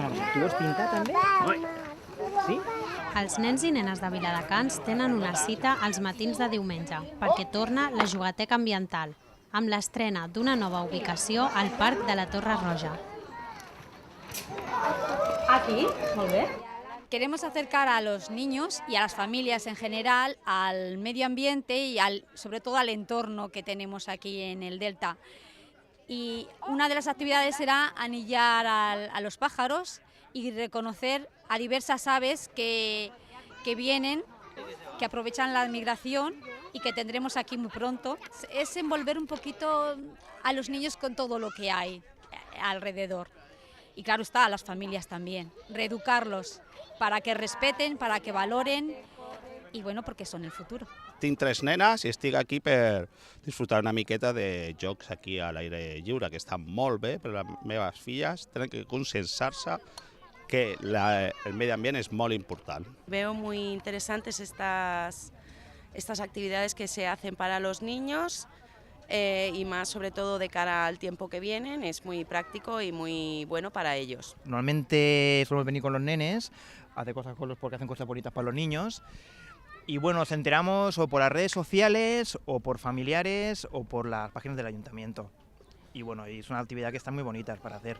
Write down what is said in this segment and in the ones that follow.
Tu vols pintar també? Sí? Els nens i nenes de Viladecans tenen una cita als matins de diumenge perquè torna la Jugateca Ambiental, amb l'estrena d'una nova ubicació al Parc de la Torre Roja. Aquí, molt bé. Queremos acercar a los niños y a las familias en general al medio ambiente y sobre todo al entorno que tenemos aquí en el Delta. Y una de las actividades será anillar a los pájaros y reconocer a diversas aves que vienen, que aprovechan la migración y que tendremos aquí muy pronto. Es envolver un poquito a los niños con todo lo que hay alrededor. Y claro está, a las familias también. Reeducarlos para que respeten, para que valoren y bueno, porque son el futuro. Tinc 3 nenes i estic aquí per disfrutar una miqueta de jocs aquí a l'aire lliure, que estan molt bé, però les meves filles tenen que conscienciar-se que el medio ambiente es muy importante. Veo muy interesantes estas actividades que se hacen para los niños y más sobre todo de cara al tiempo que vienen, es muy práctico y muy bueno para ellos. Normalmente solemos venir con los nenes, hacer cosas con los porque hacen cosas bonitas para los niños. Y bueno, nos enteramos o por las redes sociales, o por familiares, o por las páginas del ayuntamiento. Y bueno, es una actividad que están muy bonitas para hacer.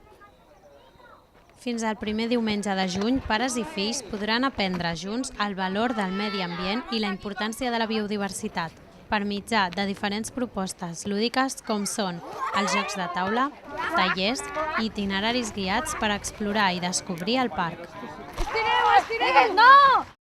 Fins al primer diumenge de juny, pares i fills podran aprendre junts el valor del medi ambient i la importància de la biodiversitat per mitjà de diferents propostes lúdiques com són els jocs de taula, tallers i itineraris guiats per explorar i descobrir el parc. Estireu, estireu! No!